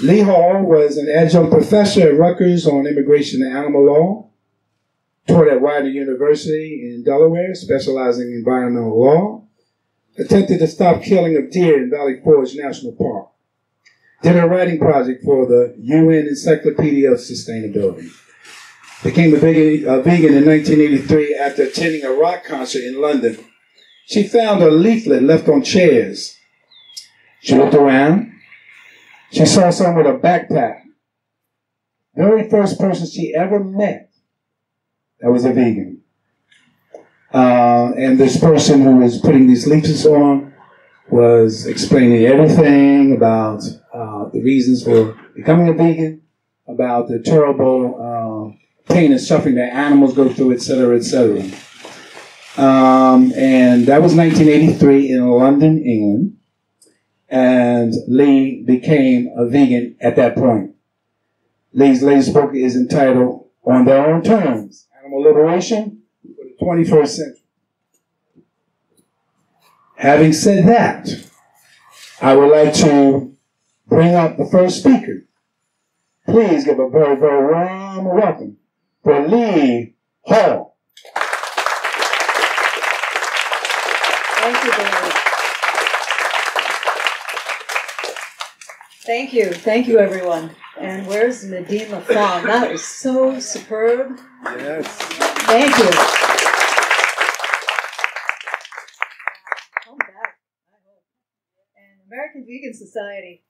Lee Hall was an adjunct professor at Rutgers on immigration and animal law, taught at Widener University in Delaware, specializing in environmental law, attempted to stop killing of deer in Valley Forge National Park, did a writing project for the UN Encyclopedia of Sustainability, became a vegan in 1983 after attending a rock concert in London. She found a leaflet left on chairs. She looked around. She saw someone with a backpack. Very first person she ever met that was a vegan. And this person who was putting these leaflets on was explaining everything about the reasons for becoming a vegan, about the terrible pain and suffering that animals go through, etc., etc. And that was 1983 in London, England. And Lee became a vegan at that point. Lee's latest book is entitled On Their Own Terms, Animal Liberation for the 21st Century. Having said that, I would like to bring up the first speaker. Please give a very, very warm welcome for Lee Hall. Thank you, David. Thank you. Thank you, everyone. And where's Nadine Lafon? That was so superb. Yes. Thank you. Come back, I hope. And American Vegan Society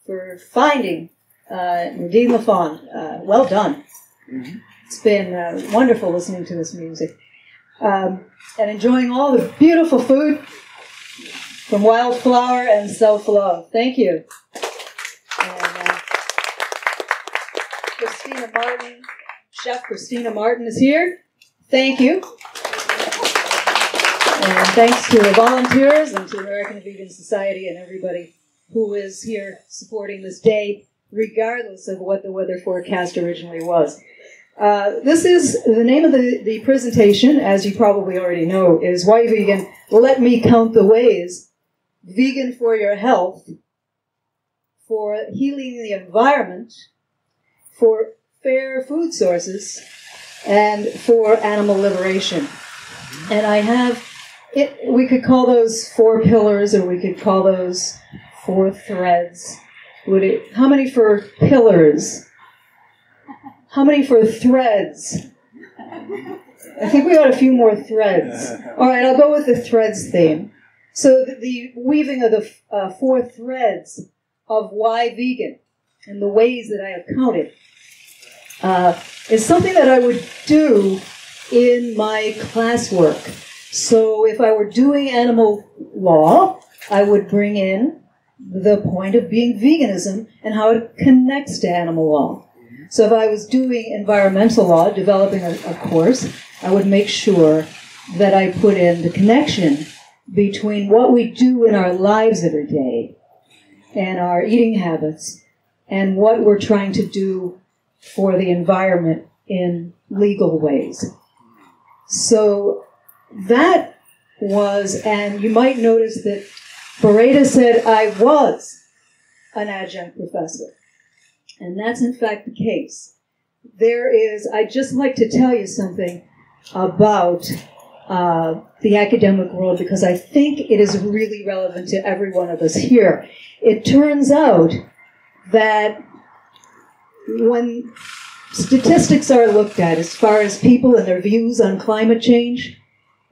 for finding Nadine Lafon. Well done. Mm-hmm. It's been wonderful listening to this music. And enjoying all the beautiful food from Wildflower and Self-Love. Thank you. And Christina Martin, Chef Christina Martin is here. Thank you. And thanks to the volunteers and to the American Vegan Society and everybody who is here supporting this day, regardless of what the weather forecast originally was. This is the name of the presentation, as you probably already know, is Why Vegan? Let Me Count the Ways. Vegan for your health, for healing the environment, for fair food sources, and for animal liberation. And I have, we could call those 4 pillars, or we could call those 4 threads. How many for pillars? How many for threads? I think we got a few more threads. All right, I'll go with the threads theme. So the weaving of the 4 threads of why vegan and the ways that I have counted is something that I would do in my classwork. So if I were doing animal law, I would bring in the point of being veganism and how it connects to animal law. So if I was doing environmental law, developing a course, I would make sure that I put in the connection between what we do in our lives every day and our eating habits and what we're trying to do for the environment in legal ways. So that was, and you might notice that Beretta said I was an adjunct professor. And that's in fact the case. I'd just like to tell you something about the academic world, because I think it is really relevant to every one of us here. It turns out that when statistics are looked at as far as people and their views on climate change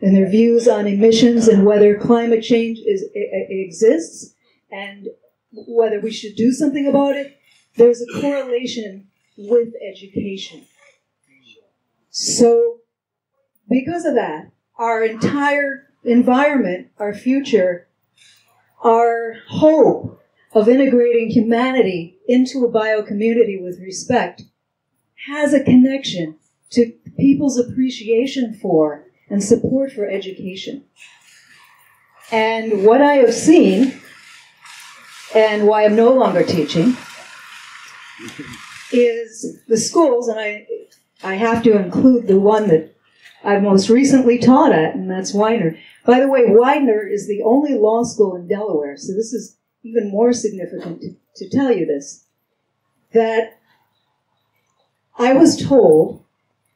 and their views on emissions and whether climate change exists and whether we should do something about it, there's a correlation with education. So because of that, our entire environment, our future, our hope of integrating humanity into a bio-community with respect has a connection to people's appreciation for and support for education. And what I have seen, and why I'm no longer teaching, is the schools, and I have to include the one that I've most recently taught at, and that's Widener. By the way, Widener is the only law school in Delaware, so this is even more significant to tell you this, that I was told,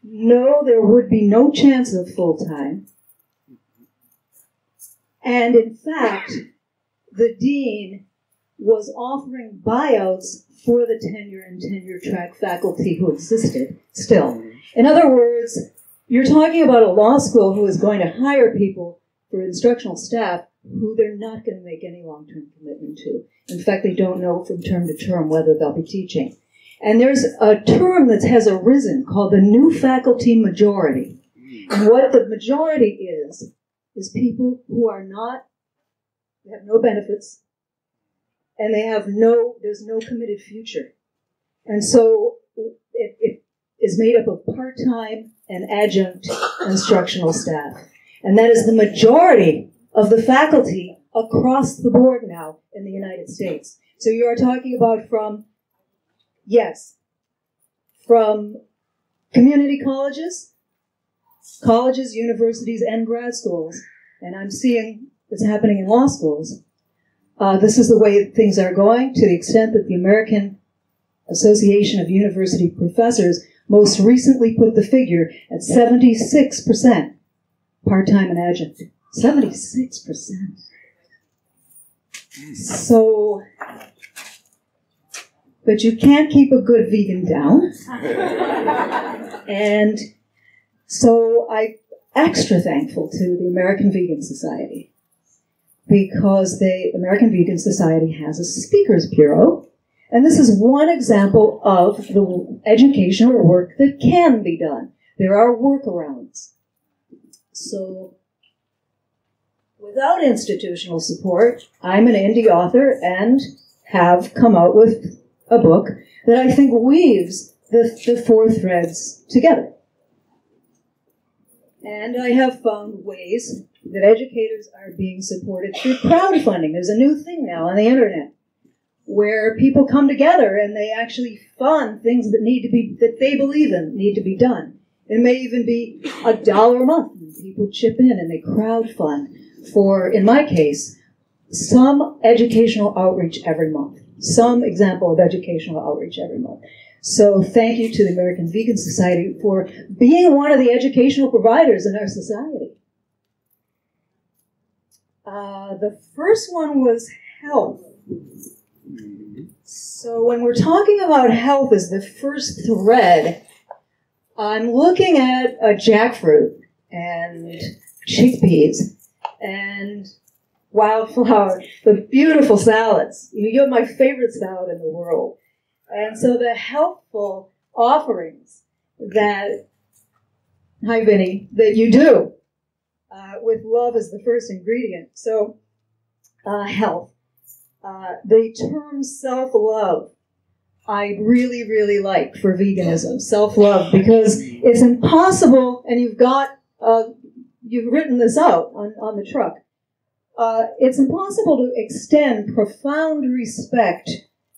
no, there would be no chance of full-time. And in fact, the dean was offering buyouts for the tenure and tenure-track faculty who existed still. In other words, you're talking about a law school who is going to hire people for instructional staff who they're not going to make any long-term commitment to. In fact, they don't know from term to term whether they'll be teaching. And there's a term that has arisen called the new faculty majority. And what the majority is people who are not, they have no benefits, and there's no committed future. And so it is made up of part-time and adjunct instructional staff. And that is the majority of the faculty across the board now in the United States. So you are talking about from community colleges, universities, and grad schools. And I'm seeing it's happening in law schools. This is the way things are going, to the extent that the American Association of University Professors most recently put the figure at 76% part-time and adjunct. 76%. So, but you can't keep a good vegan down. And so I'm extra thankful to the American Vegan Society, because the American Vegan Society has a speakers bureau, and this is one example of the educational work that can be done. There are workarounds. So, without institutional support, I'm an indie author and have come out with a book that I think weaves the four threads together. And I have found ways that educators are being supported through crowdfunding. There's a new thing now on the internet where people come together and they actually fund things that they believe in need to be done. It may even be $1 a month. And people chip in and they crowdfund for, in my case, some educational outreach every month. Some example of educational outreach every month. So thank you to the American Vegan Society for being one of the educational providers in our society. The first one was health. So when we're talking about health as the first thread, I'm looking at a jackfruit and chickpeas and wildflower, the beautiful salads. You're my favorite salad in the world. And so the healthful offerings that, hi Vinny, that you do with love as the first ingredient. So health. The term self-love I really, really like for veganism, self-love, because it's impossible, and you've written this out on the truck, it's impossible to extend profound respect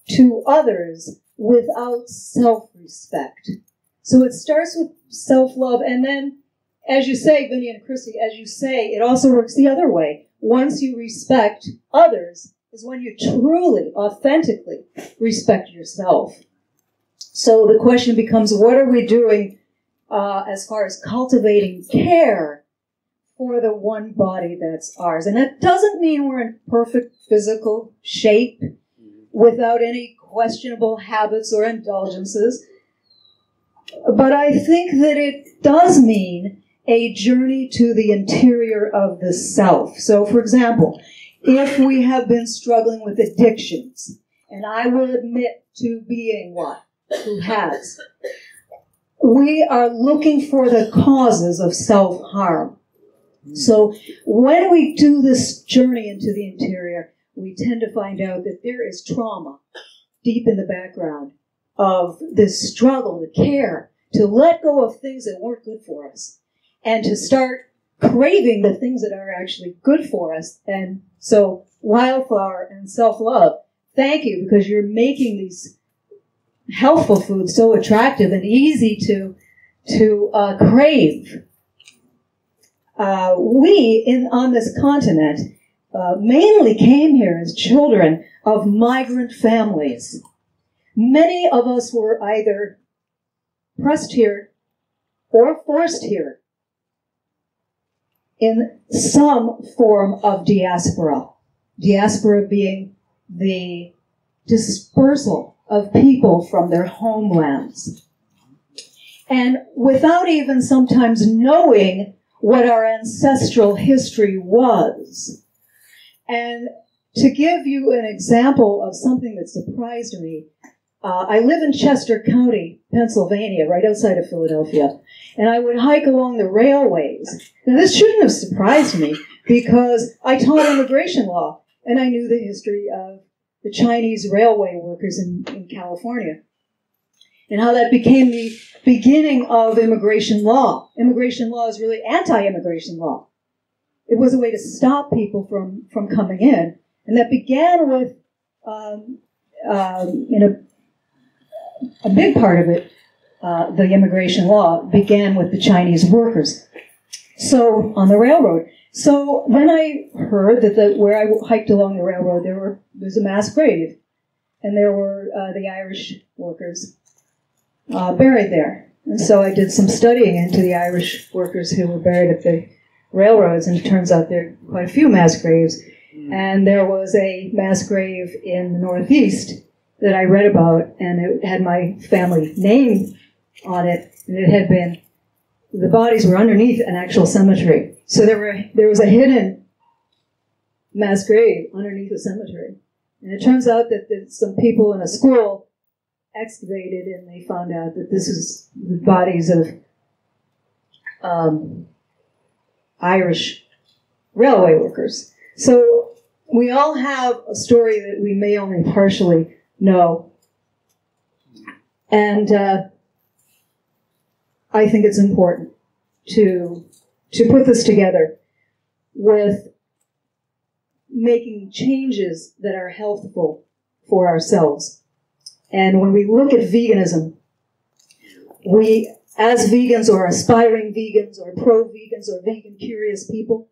to others without self-respect. So it starts with self-love, and then, as you say, Vinny and Christy, as you say, it also works the other way. Once you respect others is when you truly, authentically respect yourself. So the question becomes, what are we doing as far as cultivating care for the one body that's ours? And that doesn't mean we're in perfect physical shape without any questionable habits or indulgences. But I think that it does mean a journey to the interior of the self. So, for example, if we have been struggling with addictions, and I will admit to being one who has, we are looking for the causes of self-harm. So when we do this journey into the interior, we tend to find out that there is trauma deep in the background of this struggle to care, to let go of things that weren't good for us, and to start craving the things that are actually good for us. And so wildflower and self-love, thank you, because you're making these healthful foods so attractive and easy to crave. We on this continent mainly came here as children of migrant families. Many of us were either pressed here or forced here in some form of diaspora. Diaspora being the dispersal of people from their homelands. And without even sometimes knowing what our ancestral history was. And to give you an example of something that surprised me, I live in Chester County, Pennsylvania, right outside of Philadelphia, and I would hike along the railways. Now, this shouldn't have surprised me because I taught immigration law, and I knew the history of the Chinese railway workers in California, and how that became the beginning of immigration law. Immigration law is really anti-immigration law. It was a way to stop people from coming in, and that began with, in a big part of it, the immigration law began with the Chinese workers. So, on the railroad. So, then I heard that where I hiked along the railroad, there was a mass grave, and there were the Irish workers buried there. And so I did some studying into the Irish workers who were buried at the railroads, and it turns out there are quite a few mass graves. And there was a mass grave in the Northeast that I read about, and it had my family name on it, and it had been, the bodies were underneath an actual cemetery. So there was a hidden mass grave underneath a cemetery. And it turns out that some people in a school excavated, and they found out that this is the bodies of Irish railway workers. So we all have a story that we may only partially know. And I think it's important to put this together with making changes that are healthful for ourselves. And when we look at veganism, we, as vegans or aspiring vegans or pro-vegans or vegan-curious people,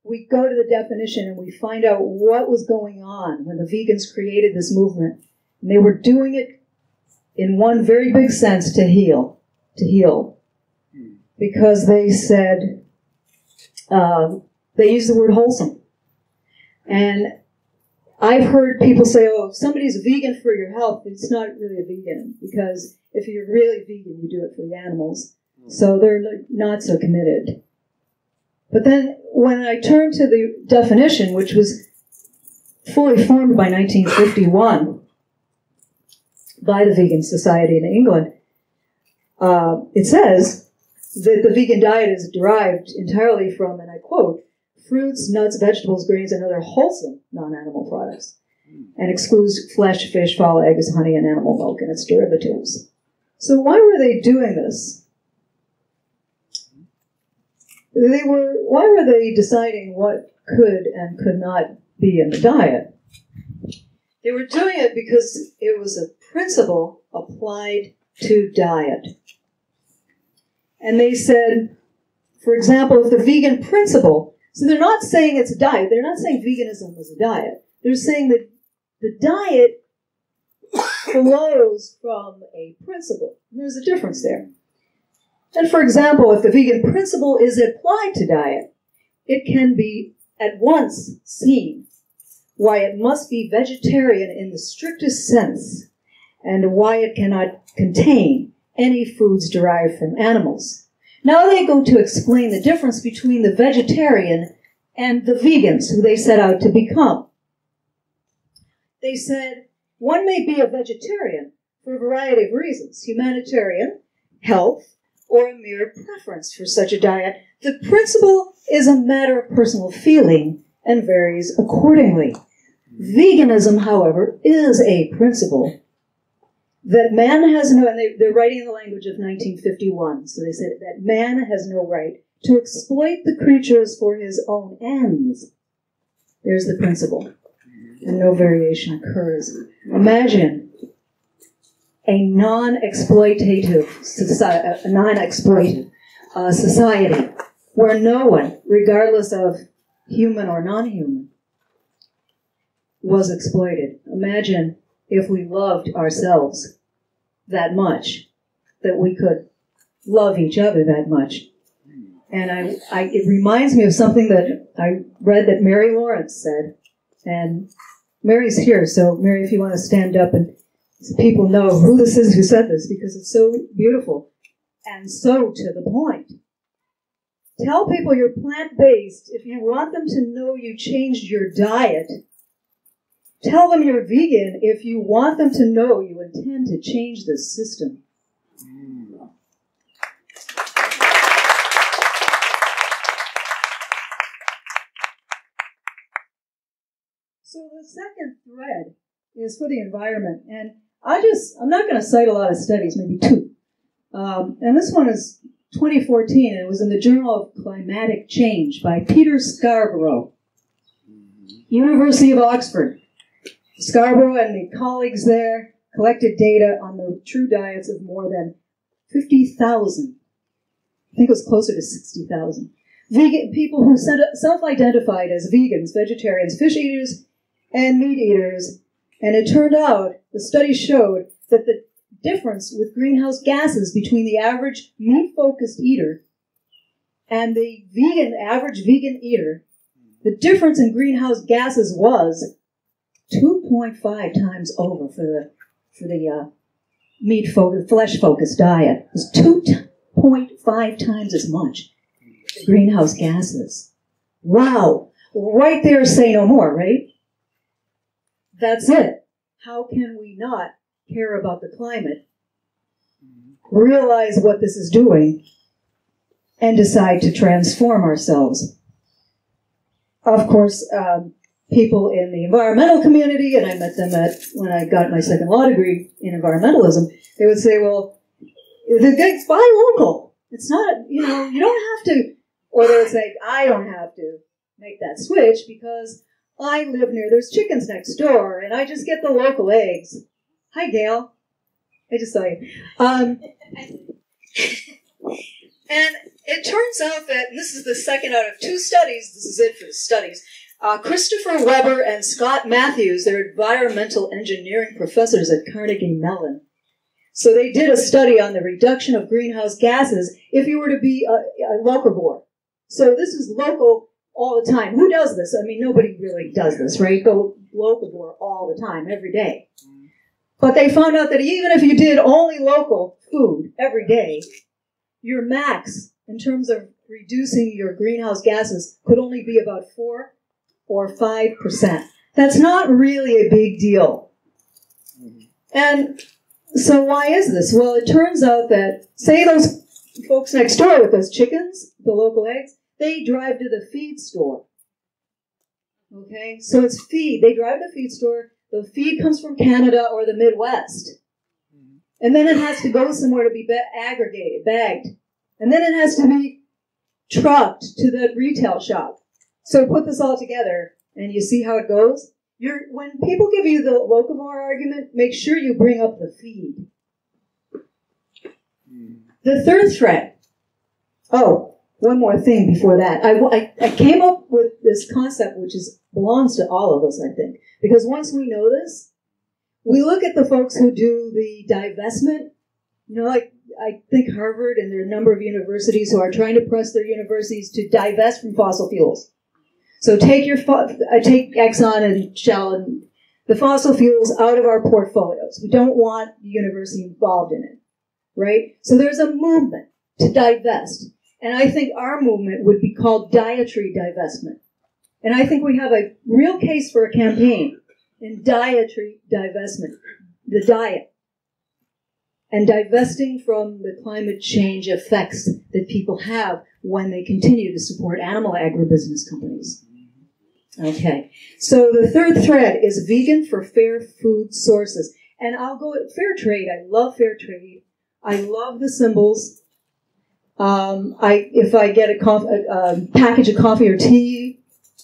we go to the definition and we find out what was going on when the vegans created this movement. And they were doing it in one very big sense to heal. Because they said, they used the word wholesome. And I've heard people say, oh, if somebody's vegan for your health, it's not really a vegan. Because if you're really vegan, you do it for the animals. So they're not so committed. But then when I turned to the definition, which was fully formed by 1951 by the Vegan Society in England, it says that the vegan diet is derived entirely from, and I quote, fruits, nuts, vegetables, grains, and other wholesome non-animal products, and excludes flesh, fish, fowl, eggs, honey, and animal milk and its derivatives. So why were they doing this? Why were they deciding what could and could not be in the diet? They were doing it because it was a principle applied to diet. And they said, for example, if the vegan principle, so they're not saying it's a diet, they're not saying veganism is a diet. They're saying that the diet flows from a principle. And there's a difference there. And for example, if the vegan principle is applied to diet, it can be at once seen why it must be vegetarian in the strictest sense, and why it cannot contain any foods derived from animals. Now they go to explain the difference between the vegetarian and the vegans who they set out to become. They said, one may be a vegetarian for a variety of reasons, humanitarian, health, or a mere preference for such a diet. The principle is a matter of personal feeling and varies accordingly. Veganism, however, is a principle that man has no, and they're writing in the language of 1951, so they said that man has no right to exploit the creatures for his own ends. There's the principle, and no variation occurs. Imagine a non-exploitative society where no one, regardless of human or non-human, was exploited. Imagine if we loved ourselves that much, that we could love each other that much. And it reminds me of something that I read that Mary Lawrence said. And Mary's here, so Mary, if you want to stand up and so people know who this is who said this, because it's so beautiful and so to the point. Tell people you're plant-based if you want them to know you changed your diet. Tell them you're vegan if you want them to know you intend to change the system. So the second thread is for the environment, and I'm not going to cite a lot of studies, maybe two. And this one is 2014, and it was in the Journal of Climatic Change by Peter Scarborough, University of Oxford. Scarborough and the colleagues there collected data on the true diets of more than 50,000. I think it was closer to 60,000. Vegan people who self-identified as vegans, vegetarians, fish eaters, and meat eaters. And it turned out, the study showed that the difference with greenhouse gases between the average meat-focused eater and the average vegan eater, the difference in greenhouse gases was 2.5 times over for the flesh-focused diet. It was 2.5 times as much greenhouse gases. Wow. Right there, say no more, right? That's it. How can we not care about the climate, realize what this is doing, and decide to transform ourselves? Of course, people in the environmental community, and I met them when I got my second law degree in environmentalism, they would say, well, buy local. It's not, you don't have to, or they would say, I don't have to make that switch because I live there's chickens next door, and I just get the local eggs. Hi, Gail. I just saw you. And it turns out that, and this is the second out of two studies, this is it for the studies, Christopher Weber and Scott Matthews, they're environmental engineering professors at Carnegie Mellon. So they did a study on the reduction of greenhouse gases if you were to be a locavore. So this is local all the time. Who does this? I mean, nobody really does this, right? Go locavore all the time, every day. But they found out that even if you did only local food every day, your max in terms of reducing your greenhouse gases could only be about 4 or 5%. That's not really a big deal. And so why is this? Well, it turns out that, say those folks next door with those chickens, the local eggs, they drive to the feed store. Okay? So it's feed. They drive to the feed store. The feed comes from Canada or the Midwest. And then it has to go somewhere to be aggregated, bagged. And then it has to be trucked to the retail shop. So put this all together, and you see how it goes? When people give you the locavore argument, make sure you bring up the feed. The third threat. Oh, one more thing before that. I came up with this concept which belongs to all of us, I think. Because once we know this, we look at the folks who do the divestment. Like I think Harvard and there are a number of universities who are trying to press their universities to divest from fossil fuels. So take Exxon and Shell and the fossil fuels out of our portfolios. We don't want the university involved in it, right? So there's a movement to divest. And I think our movement would be called dietary divestment. And I think we have a real case for a campaign in dietary divestment, the diet, and divesting from the climate change effects that people have when they continue to support animal agribusiness companies. Okay, so the third thread is vegan for fair food sources. And I'll go at fair trade. I love fair trade. I love the symbols. If I get a package of coffee or tea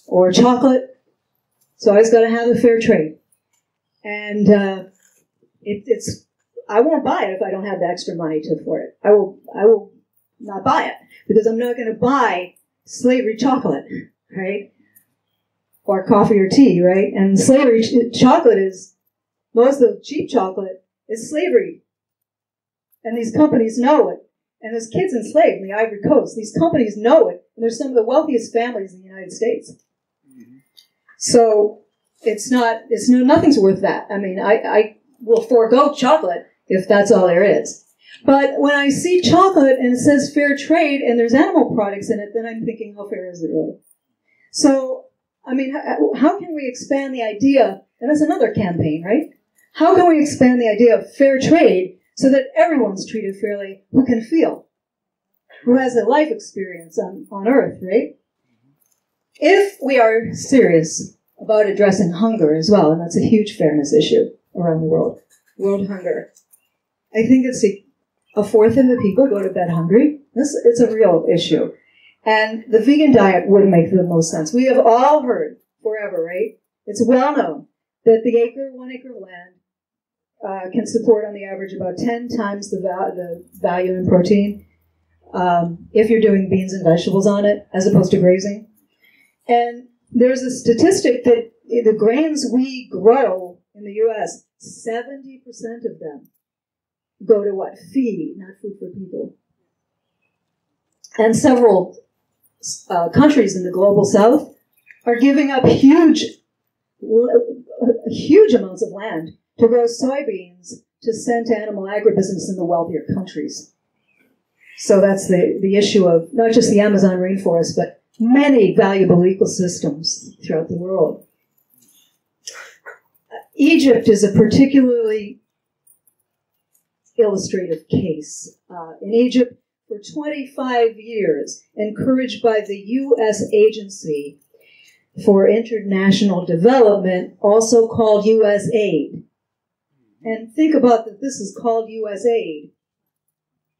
or chocolate, so I just got to have the fair trade. And I won't buy it if I don't have the extra money to afford it. I will not buy it because I'm not going to buy slavery chocolate, right? or coffee or tea, right? And slavery, chocolate is, most of the cheap chocolate is slavery. And these companies know it. And there's kids enslaved in the Ivory Coast. These companies know it. And there's some of the wealthiest families in the United States. Mm-hmm. So nothing's worth that. I mean, I will forego chocolate if that's all there is. But when I see chocolate and it says fair trade and there's animal products in it, then I'm thinking, how fair is it really? So, I mean, how can we expand the idea, and that's another campaign, right? How can we expand the idea of fair trade so that everyone's treated fairly who can feel, who has a life experience on Earth, right? If we are serious about addressing hunger as well, and that's a huge fairness issue around the world, world hunger, I think it's a fourth of the people go to bed hungry. It's a real issue. And the vegan diet would make the most sense. We have all heard forever, right? It's well known that the 1 acre of land can support on the average about 10 times the value in protein if you're doing beans and vegetables on it as opposed to grazing. And there's a statistic that the grains we grow in the U.S., 70% of them go to what? Feed, not food for people. And several countries in the global south are giving up huge amounts of land to grow soybeans to send to animal agribusiness in the wealthier countries. So that's the issue of not just the Amazon rainforest, but many valuable ecosystems throughout the world. Egypt is a particularly illustrative case. In Egypt, for 25 years, encouraged by the U.S. Agency for International Development, also called USAID. And think about that this is called USAID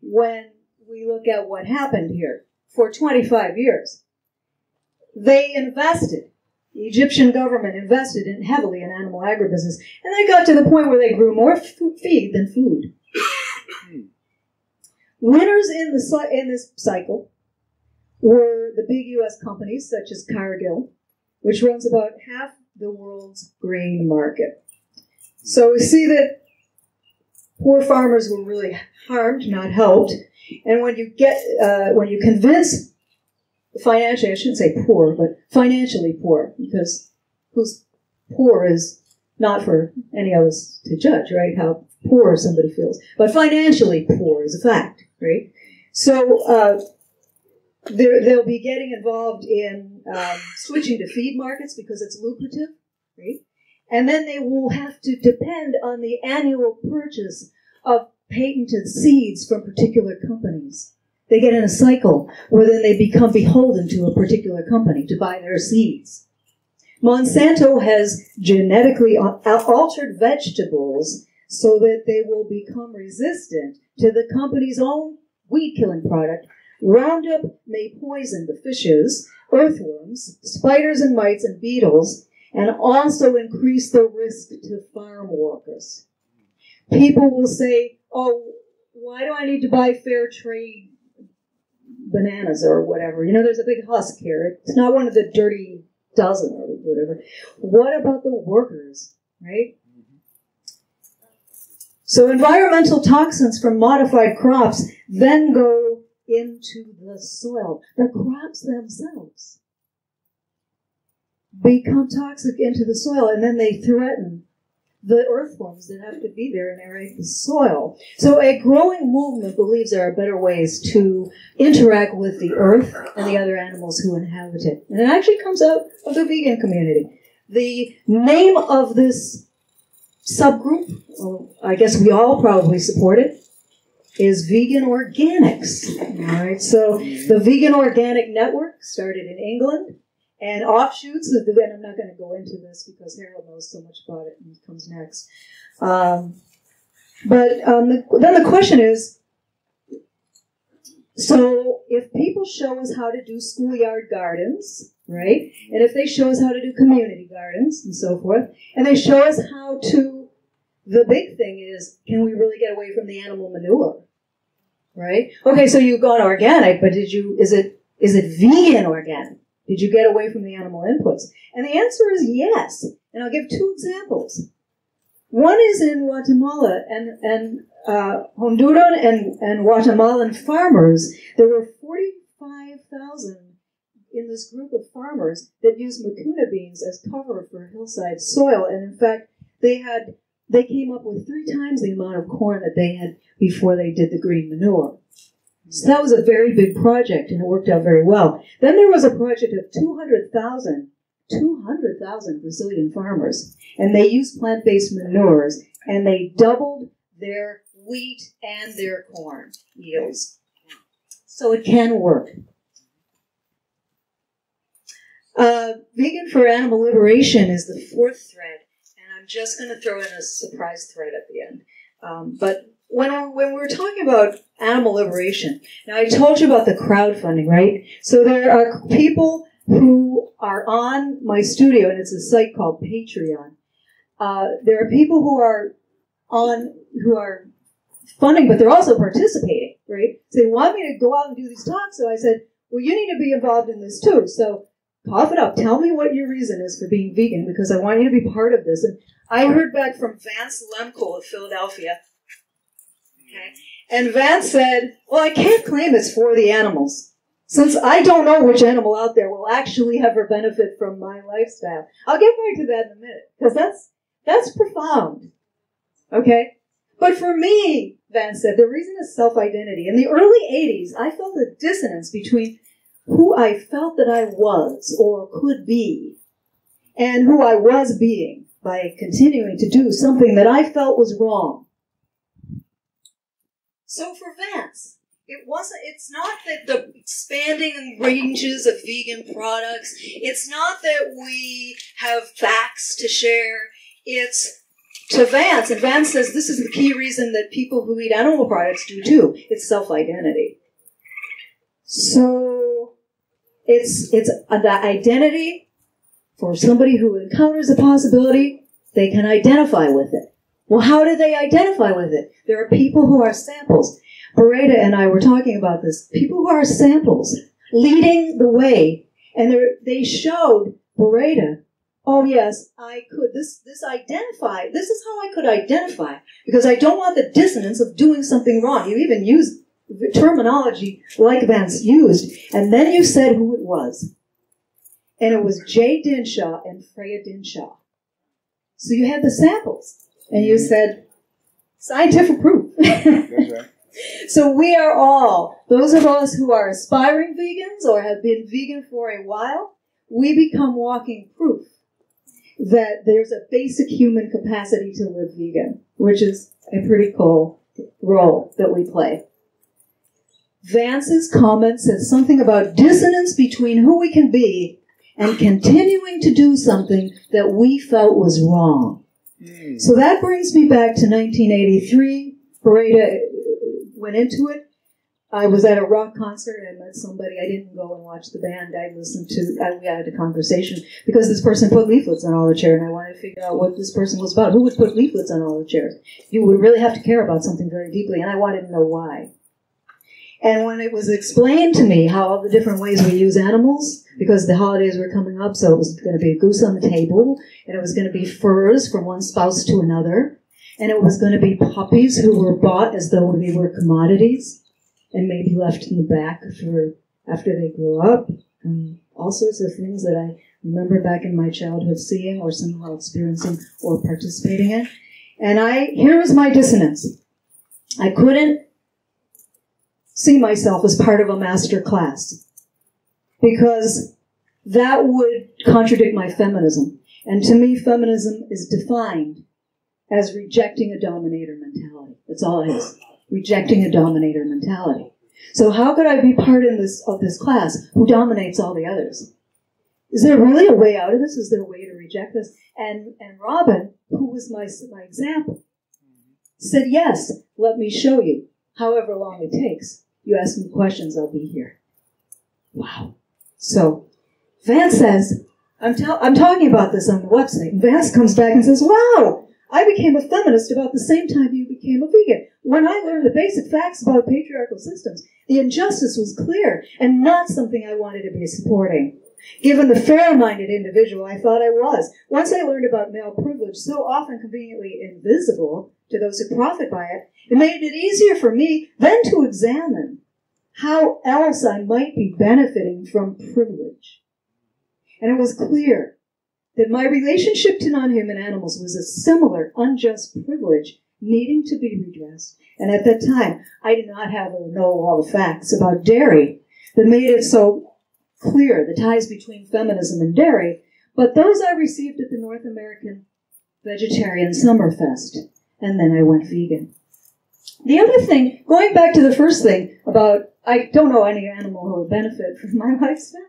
when we look at what happened here for 25 years. They invested, the Egyptian government invested heavily in animal agribusiness, and they got to the point where they grew more feed than food. Winners in this cycle were the big U.S. companies such as Cargill, which runs about half the world's grain market. So we see that poor farmers were really harmed, not helped. And when you convince financially, I shouldn't say poor, but financially poor, because who's poor is not for any of us to judge, right? How poor somebody feels. But financially poor is a fact, right? So they'll be getting involved in switching to feed markets because it's lucrative, right? And then they will have to depend on the annual purchase of patented seeds from particular companies. They get in a cycle where then they become beholden to a particular company to buy their seeds. Monsanto has genetically altered vegetables so that they will become resistant to the company's own weed-killing product. Roundup may poison the fishes, earthworms, spiders and mites and beetles, and also increase the risk to farm workers. People will say, oh, why do I need to buy fair trade bananas or whatever? You know, there's a big husk here. It's not one of the dirty dozen or whatever. What about the workers, right? So environmental toxins from modified crops then go into the soil. The crops themselves become toxic into the soil, and then they threaten the earthworms that have to be there and aerate the soil. So a growing movement believes there are better ways to interact with the earth and the other animals who inhabit it. And it actually comes out of the vegan community. The name of this subgroup, well, I guess we all probably support it, is Vegan Organics. All right, so the Vegan Organic Network started in England, and offshoots of the, and I'm not going to go into this because Harold knows so much about it and it comes next. Then the question is, so if people show us how to do schoolyard gardens, right, and if they show us how to do community gardens and so forth, and they show us how to, the big thing is, can we really get away from the animal manure, right? Okay, so you've gone organic, but is it vegan organic? Did you get away from the animal inputs? And the answer is yes. And I'll give two examples. One is in Guatemala, and Honduran and Guatemalan farmers. There were 45,000 in this group of farmers that used mucuna beans as cover for hillside soil. And in fact, they came up with 3 times the amount of corn that they had before they did the green manure. So that was a very big project, and it worked out very well. Then there was a project of 200,000 Brazilian farmers, and they used plant-based manures, and they doubled their wheat and their corn yields. So it can work. Vegan for Animal Liberation is the 4th thread, and I'm just going to throw in a surprise thread at the end. But when we're talking about animal liberation, now I told you about the crowdfunding, right? So there are people who are on my studio, and it's a site called Patreon. There are people who are funding, but they're also participating, right? So they want me to go out and do these talks, so I said, well, you need to be involved in this too. So cough it up. Tell me what your reason is for being vegan, because I want you to be part of this. And I heard back from Vance Lemko of Philadelphia. Okay. And Vance said, well, I can't claim it's for the animals, since I don't know which animal out there will actually ever benefit from my lifestyle. I'll get back to that in a minute, because that's profound. Okay? But for me, Vance said, the reason is self-identity. In the early 80s, I felt a dissonance between who I felt that I was or could be and who I was being by continuing to do something that I felt was wrong. So for Vance, it's not that the expanding ranges of vegan products, it's not that we have facts to share, it's to Vance, and Vance says this is the key reason that people who eat animal products do too. It's self-identity. So it's the identity for somebody who encounters a possibility, they can identify with it. Well, how do they identify with it? There are people who are samples. Beretta and I were talking about this. People who are samples, leading the way, and they showed Beretta, oh yes, I could, this is how I could identify, because I don't want the dissonance of doing something wrong. You even used terminology like Vance used, and then you said who it was. And it was Jay Dinshaw and Freya Dinshaw. So you had the samples. And you said, scientific proof. That's right. So we are all, those of us who are aspiring vegans or have been vegan for a while, we become walking proof that there's a basic human capacity to live vegan, which is a pretty cool role that we play. Vance's comment said something about dissonance between who we can be and continuing to do something that we felt was wrong. So that brings me back to 1983. Beretta went into it. I was at a rock concert and I met somebody. I didn't go and watch the band. We had a conversation because this person put leaflets on all the chairs, and I wanted to figure out what this person was about. Who would put leaflets on all the chairs? You would really have to care about something very deeply, and I wanted to know why. And when it was explained to me how all the different ways we use animals, because the holidays were coming up, so it was going to be a goose on the table, and it was going to be furs from one spouse to another, and it was going to be puppies who were bought as though they were commodities, and maybe left in the back for after they grew up, and all sorts of things that I remember back in my childhood seeing or somehow experiencing or participating in. And here was my dissonance. I couldn't see myself as part of a master class, because that would contradict my feminism. And to me, feminism is defined as rejecting a dominator mentality. That's all it is. Rejecting a dominator mentality. So how could I be part of this class who dominates all the others? Is there really a way out of this? Is there a way to reject this? And Robin, who was my example, said, yes, let me show you, however long it takes. You ask me questions, I'll be here. Wow. So Vance says, I'm talking about this on the website, and Vance comes back and says, wow, I became a feminist about the same time you became a vegan. When I learned the basic facts about patriarchal systems, the injustice was clear and not something I wanted to be supporting. Given the fair-minded individual I thought I was, once I learned about male privilege, so often conveniently invisible to those who profit by it, it made it easier for me then to examine how else I might be benefiting from privilege. And it was clear that my relationship to non-human animals was a similar unjust privilege needing to be redressed. And at that time, I did not have or know all the facts about dairy that made it so clear, the ties between feminism and dairy, but those I received at the North American Vegetarian Summerfest, and then I went vegan. The other thing, going back to the first thing about, I don't know any animal who would benefit from my lifestyle,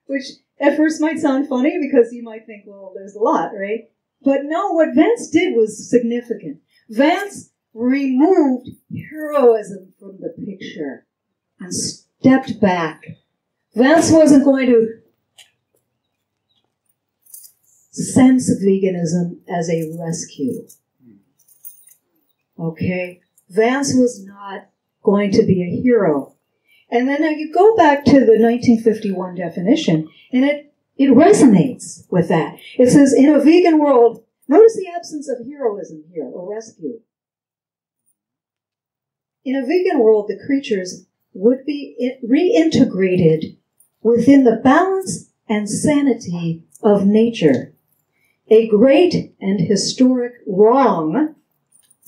which at first might sound funny because you might think, well, there's a lot, right? But no, what Vance did was significant. Vance removed heroism from the picture and stepped back. Vance wasn't going to sense veganism as a rescue. Okay? Vance was not going to be a hero. And then now you go back to the 1951 definition, and it resonates with that. It says, in a vegan world, notice the absence of heroism here, or rescue. In a vegan world, the creatures would be reintegrated within the balance and sanity of nature. A great and historic wrong,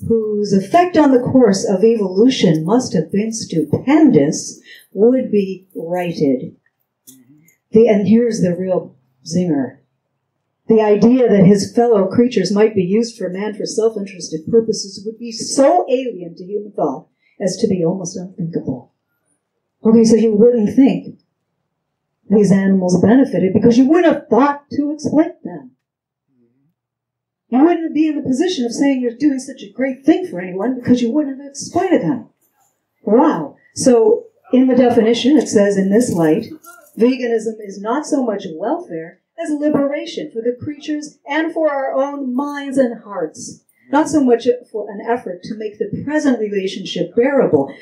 whose effect on the course of evolution must have been stupendous, would be righted. And here's the real zinger. The idea that his fellow creatures might be used for man for self-interested purposes would be so alien to human thought as to be almost unthinkable. Okay, so you wouldn't think these animals benefited because you wouldn't have thought to exploit them. You wouldn't be in the position of saying you're doing such a great thing for anyone because you wouldn't have exploited them. Wow. So in the definition, it says, in this light, veganism is not so much welfare as liberation for the creatures and for our own minds and hearts. Not so much for an effort to make the present relationship bearable,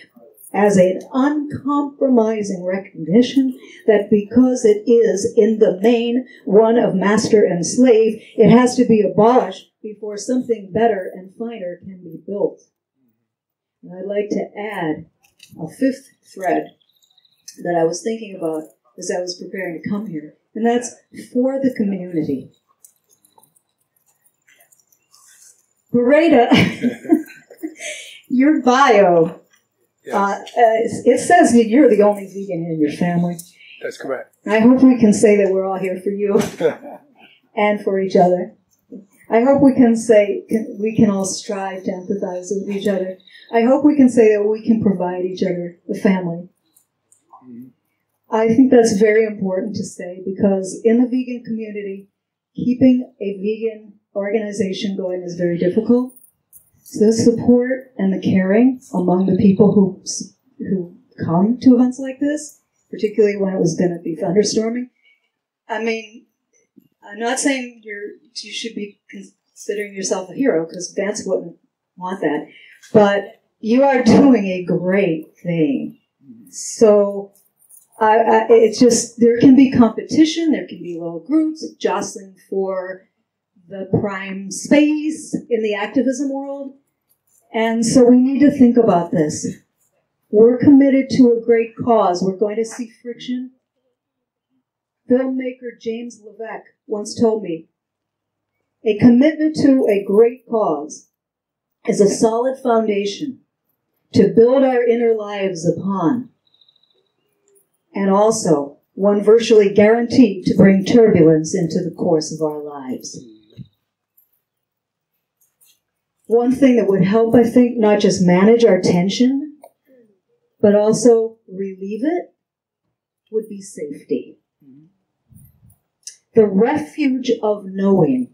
as an uncompromising recognition that because it is, in the main, one of master and slave, it has to be abolished before something better and finer can be built. And I'd like to add a fifth thread that I was thinking about as I was preparing to come here, and that's for the community. Beretta, your bio, it says that you're the only vegan in your family. That's correct. I hope we can say that we're all here for you and for each other. I hope we can say we can all strive to empathize with each other. I hope we can say that we can provide each other a family. I think that's very important to say because in the vegan community, keeping a vegan organization going is very difficult. So the support and the caring among the people who come to events like this, particularly when it was going to be thunderstorming. I mean, I'm not saying you should be considering yourself a hero, because Vance wouldn't want that, but you are doing a great thing. So it's just, there can be competition, there can be little groups jostling for the prime space in the activism world. And so we need to think about this. We're committed to a great cause. We're going to see friction. Filmmaker James Levesque once told me, a commitment to a great cause is a solid foundation to build our inner lives upon, and also one virtually guaranteed to bring turbulence into the course of our lives. One thing that would help, I think, not just manage our tension, but also relieve it, would be safety. The refuge of knowing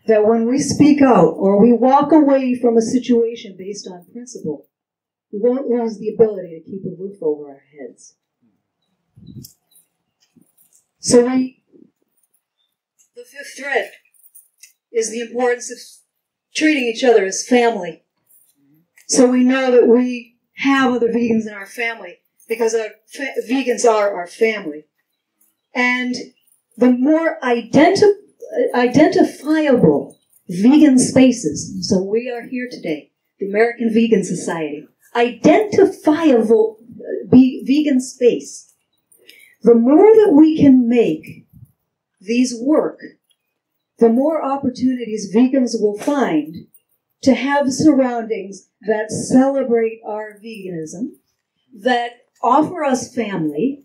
that when we speak out or we walk away from a situation based on principle, we won't lose the ability to keep a roof over our heads. So the fifth thread is the importance of treating each other as family. So we know that we have other vegans in our family because vegans are our family. And the more identifiable vegan spaces, so we are here today, the American Vegan Society, identifiable vegan space, the more that we can make these work, the more opportunities vegans will find to have surroundings that celebrate our veganism, that offer us family,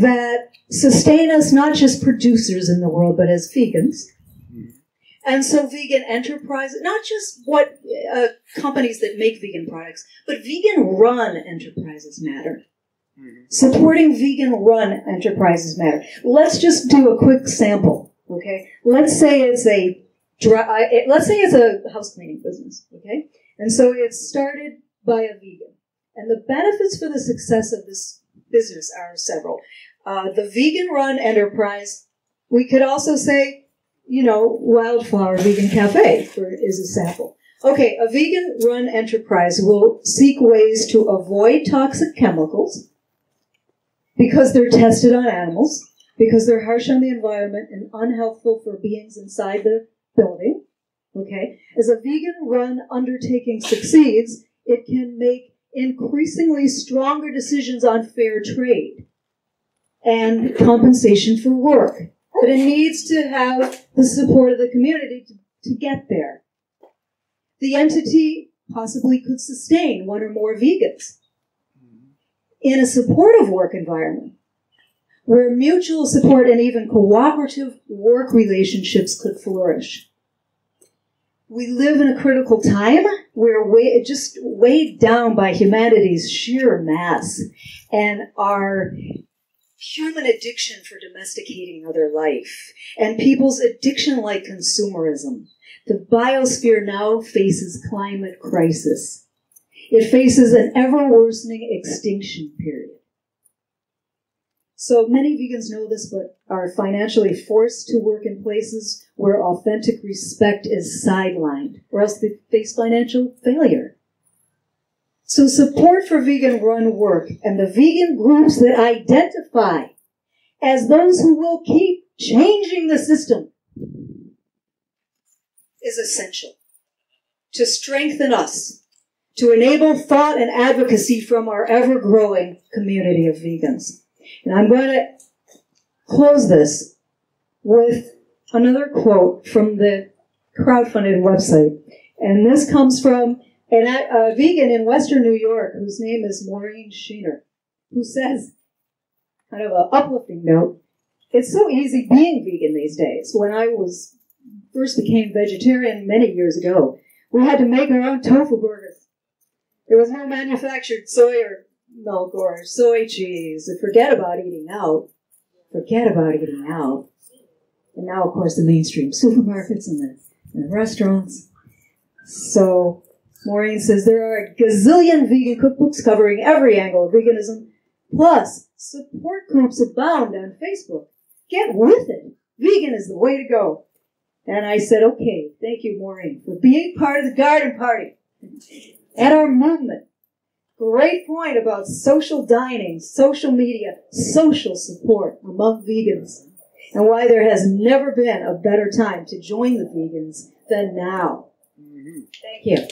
that sustain us not just producers in the world, but as vegans. And so vegan enterprises, not just what companies that make vegan products, but vegan-run enterprises matter. Supporting vegan-run enterprises matter. Let's just do a quick sample, okay? Let's say it's a house cleaning business, okay? And so it's started by a vegan. And the benefits for the success of this business are several. The vegan-run enterprise, we could also say, Wildflower Vegan Cafe is a sample. Okay, a vegan-run enterprise will seek ways to avoid toxic chemicals because they're tested on animals, because they're harsh on the environment and unhelpful for beings inside the building. Okay, as a vegan-run undertaking succeeds, it can make increasingly stronger decisions on fair trade and compensation for work. But it needs to have the support of the community to get there. The entity possibly could sustain one or more vegans in a supportive work environment where mutual support and even cooperative work relationships could flourish. We live in a critical time where we're just weighed down by humanity's sheer mass and our human addiction for domesticating other life, and people's addiction like consumerism. The biosphere now faces climate crisis. It faces an ever-worsening extinction period. So many vegans know this, but are financially forced to work in places where authentic respect is sidelined, or else they face financial failure. So support for vegan-run work and the vegan groups that identify as those who will keep changing the system is essential to strengthen us, to enable thought and advocacy from our ever-growing community of vegans. And I'm going to close this with another quote from the crowdfunded website. And this comes from a vegan in Western New York whose name is Maureen Sheener, who says, kind of an uplifting note, it's so easy being vegan these days. When I first became vegetarian many years ago, we had to make our own tofu burgers. There was no manufactured soy or milk or soy cheese. Forget about eating out. And now, of course, the mainstream supermarkets and the restaurants. So Maureen says there are a gazillion vegan cookbooks covering every angle of veganism. Plus, support groups abound on Facebook. Get with it. Vegan is the way to go. And I said, okay, thank you, Maureen, for being part of the garden party and our movement. Great point about social dining, social media, social support among vegans, and why there has never been a better time to join the vegans than now. Thank you.